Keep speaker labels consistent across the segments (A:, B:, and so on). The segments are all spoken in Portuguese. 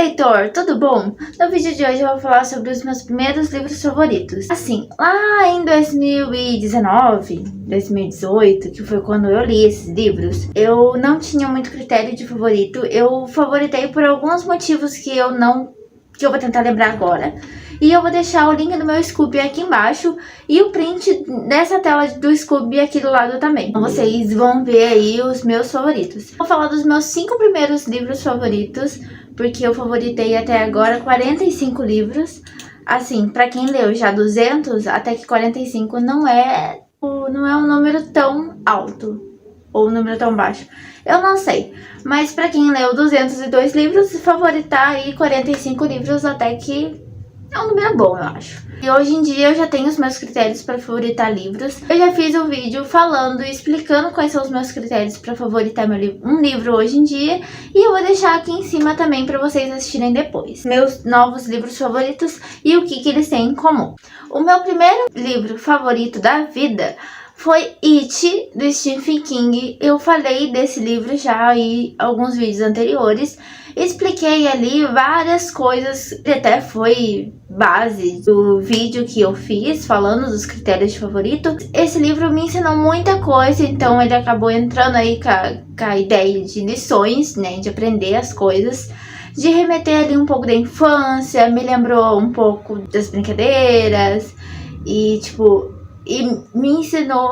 A: leitor, tudo bom? No vídeo de hoje eu vou falar sobre os meus primeiros livros favoritos. Assim, lá em 2019, 2018, que foi quando eu li esses livros, eu não tinha muito critério de favorito. Eu favoritei por alguns motivos que eu vou tentar lembrar agora. E eu vou deixar o link do meu Scooby aqui embaixo e o print dessa tela do Scooby aqui do lado também. Então vocês vão ver aí os meus favoritos. Vou falar dos meus 5 primeiros livros favoritos, porque eu favoritei até agora 45 livros. Assim, pra quem leu já 200, até que 45 não é um número tão alto. Ou um número tão baixo. Eu não sei. Mas pra quem leu 202 livros, favoritar aí 45 livros até que é um número bom, eu acho. E hoje em dia eu já tenho os meus critérios para favoritar livros. Eu já fiz um vídeo falando e explicando quais são os meus critérios para favoritar um livro hoje em dia. E eu vou deixar aqui em cima também para vocês assistirem depois. Meus novos livros favoritos e o que eles têm em comum. O meu primeiro livro favorito da vida foi It, do Stephen King. Eu falei desse livro já em alguns vídeos anteriores. Expliquei ali várias coisas, que até foi base do vídeo que eu fiz falando dos critérios de favorito. Esse livro me ensinou muita coisa, então ele acabou entrando aí com a ideia de lições, né, de aprender as coisas, de remeter ali um pouco da infância, me lembrou um pouco das brincadeiras e me ensinou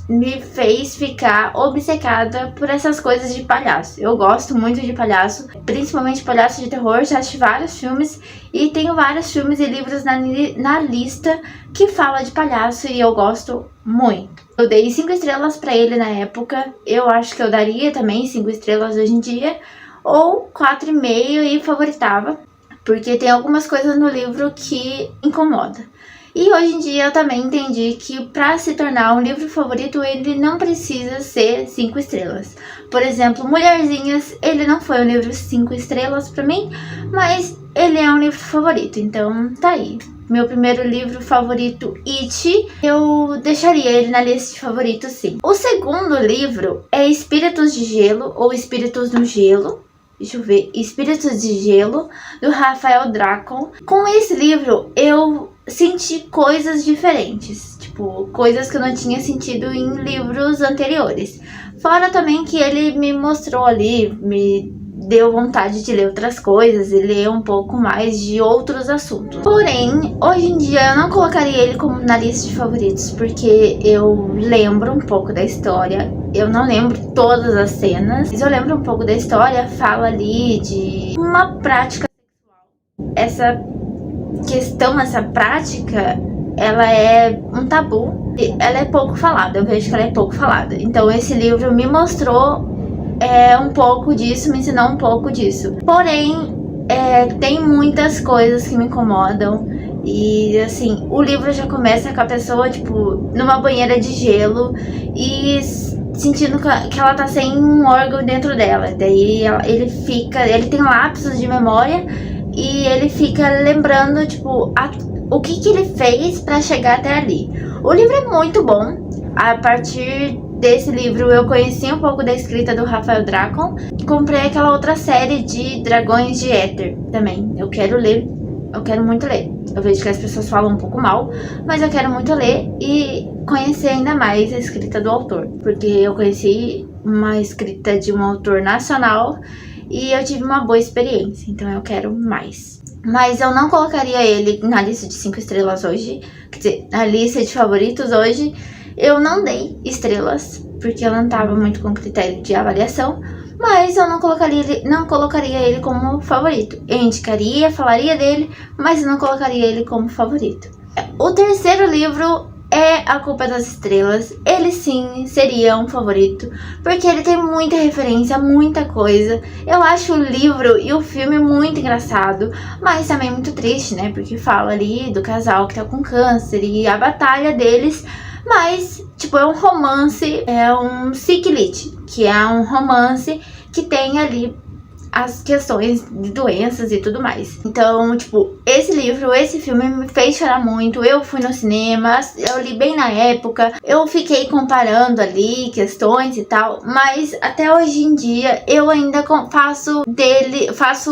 A: me fez ficar obcecada por essas coisas de palhaço. Eu gosto muito de palhaço, principalmente palhaço de terror. Já assisti vários filmes e tenho vários filmes e livros na lista que fala de palhaço e eu gosto muito. Eu dei 5 estrelas pra ele na época. Eu acho que eu daria também 5 estrelas hoje em dia, ou 4,5 e favoritava, porque tem algumas coisas no livro que incomoda. E hoje em dia eu também entendi que para se tornar um livro favorito, ele não precisa ser 5 estrelas. Por exemplo, Mulherzinhas, ele não foi um livro 5 estrelas para mim, mas ele é um livro favorito, então tá aí. Meu primeiro livro favorito, It, eu deixaria ele na lista de favoritos, sim. O segundo livro é Espíritos de Gelo, ou Espíritos no Gelo. Deixa eu ver, Espíritos de Gelo, do Rafael Dracon. Com esse livro, eu senti coisas diferentes, tipo, coisas que eu não tinha sentido em livros anteriores. Fora também que ele me mostrou ali, me deu vontade de ler outras coisas e ler um pouco mais de outros assuntos. Porém, hoje em dia eu não colocaria ele como na lista de favoritos, porque eu lembro um pouco da história. Eu não lembro todas as cenas, mas eu lembro um pouco da história. Fala ali de uma prática sexual. Essa questão, essa prática, ela é um tabu. Ela é pouco falada, eu vejo que ela é pouco falada. Então esse livro me mostrou um pouco disso, me ensinou um pouco disso. Porém, tem muias coisas que me incomodam. E assim, o livro já começa com a pessoa, tipo, numa banheira de gelo e sentindo que ela tá sem um órgão dentro dela. Daí ele tem lapsos de memória e ele fica lembrando, tipo, o que ele fez pra chegar até ali. O livro é muito bom. A partir desse livro eu conheci um pouco da escrita do Rafael Dracon. Comprei aquela outra série de Dragões de Éter também. Eu quero ler, eu quero muito ler. Eu vejo que as pessoas falam um pouco mal, mas eu quero muito ler e conhecer ainda mais a escrita do autor. Porque eu conheci uma escrita de um autor nacional e eu tive uma boa experiência, então eu quero mais. Mas eu não colocaria ele na lista de 5 estrelas hoje. Quer dizer, na lista de favoritos hoje eu não dei estrelas, porque eu não estava muito com critério de avaliação. Mas eu não colocaria ele como favorito. Eu indicaria, falaria dele, mas não colocaria ele como favorito. O terceiro livro é A Culpa das Estrelas. Ele sim seria um favorito, porque ele tem muita referência, muita coisa. Eu acho o livro e o filme muito engraçado, mas também muito triste, né? Porque fala ali do casal que tá com câncer e a batalha deles. Mas, tipo, é um romance, é um ciclite, que é um romance que tem ali as questões de doenças e tudo mais. Então, tipo, esse livro, esse filme me fez chorar muito. Eu fui no cinema, eu li bem na época, eu fiquei comparando ali questões e tal, mas até hoje em dia eu ainda faço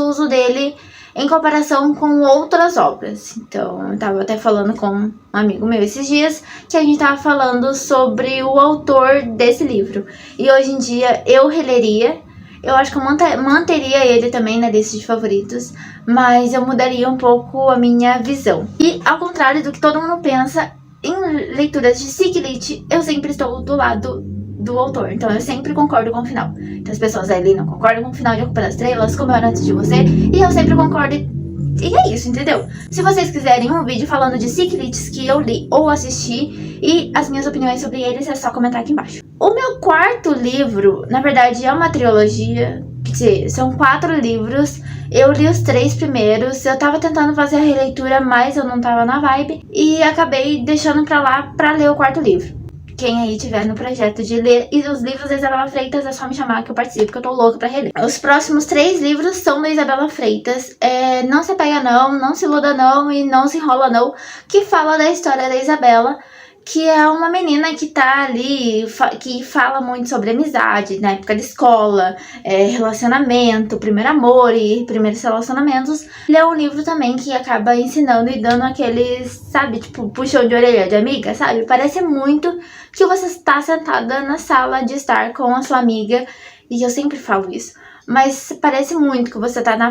A: uso dele em comparação com outras obras. Então, eu tava até falando com um amigo meu esses dias, que a gente tava falando sobre o autor desse livro. E hoje em dia eu releria, eu acho que eu manteria ele também na lista de favoritos, mas eu mudaria um pouco a minha visão. E ao contrário do que todo mundo pensa, em leituras de Seek-Lit, eu sempre estou do lado do autor, então eu sempre concordo com o final. Então as pessoas ali não concordam com o final de A Culpa das Estrelas, como eu era antes de você, e eu sempre concordo. E é isso, entendeu? Se vocês quiserem um vídeo falando de Seek-Lits que eu li ou assisti e as minhas opiniões sobre eles, é só comentar aqui embaixo. O meu quarto livro, na verdade, é uma trilogia, são 4 livros. Eu li os 3 primeiros, eu tava tentando fazer a releitura, mas eu não tava na vibe, e acabei deixando pra lá pra ler o quarto livro. Quem aí tiver no projeto de ler e os livros da Isabela Freitas, é só me chamar que eu participo, que eu tô louca pra reler. Os próximos 3 livros são da Isabela Freitas, Não Se Apega Não, Não Se Iluda Não e Não Se Enrola Não, que fala da história da Isabela, que é uma menina que tá ali, que fala muito sobre amizade, na época de escola, relacionamento, primeiro amor e primeiros relacionamentos. Ele é um livro também que acaba ensinando e dando aqueles, sabe, tipo, puxão de orelha de amiga, sabe? Parece muito que você está sentada na sala de estar com a sua amiga, e eu sempre falo isso, mas parece muito que você tá na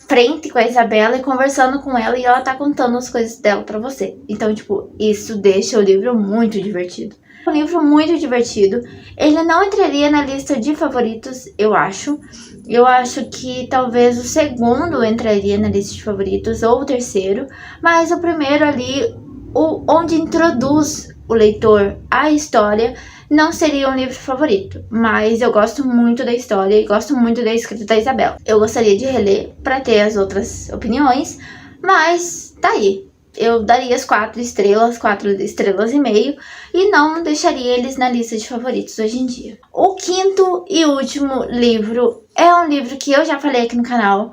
A: frente com a Isabela e conversando com ela, e ela tá contando as coisas dela pra você. Então, tipo, isso deixa o livro muito divertido. É um livro muito divertido. Ele não entraria na lista de favoritos, eu acho. Eu acho que talvez o segundo entraria na lista de favoritos, ou o terceiro. Mas o primeiro ali, onde introduz o leitor à história, não seria um livro favorito, mas eu gosto muito da história e gosto muito da escrita da Isabela. Eu gostaria de reler para ter as outras opiniões, mas tá aí. Eu daria as 4 estrelas, 4 estrelas e meio, e não deixaria eles na lista de favoritos hoje em dia. O quinto e último livro é um livro que eu já falei aqui no canal.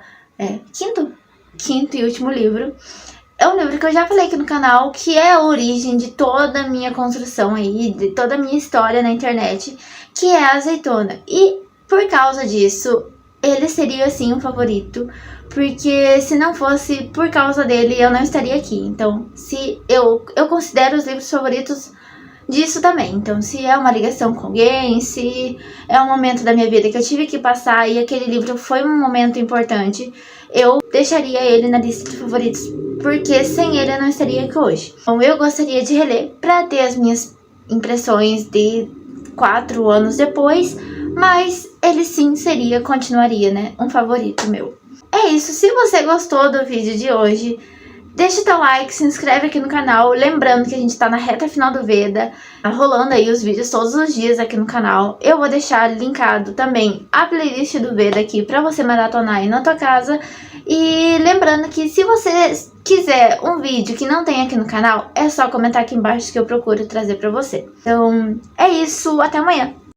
A: Quinto e último livro. É um livro que eu já falei aqui no canal, que é a origem de toda a minha construção aí, de toda a minha história na internet, que é a Azeitona. E por causa disso, ele seria assim um favorito, porque se não fosse por causa dele, eu não estaria aqui. Então, se eu considero os livros favoritos disso também. Então, se é uma ligação com alguém, se é um momento da minha vida que eu tive que passar e aquele livro foi um momento importante, eu deixaria ele na lista de favoritos, porque sem ele eu não estaria aqui hoje. Então, eu gostaria de reler para ter as minhas impressões de 4 anos depois, mas ele sim continuaria, né, um favorito meu. É isso, se você gostou do vídeo de hoje, deixa o teu like, se inscreve aqui no canal, lembrando que a gente tá na reta final do Veda, tá rolando aí os vídeos todos os dias aqui no canal. Eu vou deixar linkado também a playlist do Veda aqui pra você maratonar aí na tua casa. E lembrando que se você quiser um vídeo que não tem aqui no canal, é só comentar aqui embaixo que eu procuro trazer pra você. Então, é isso, até amanhã!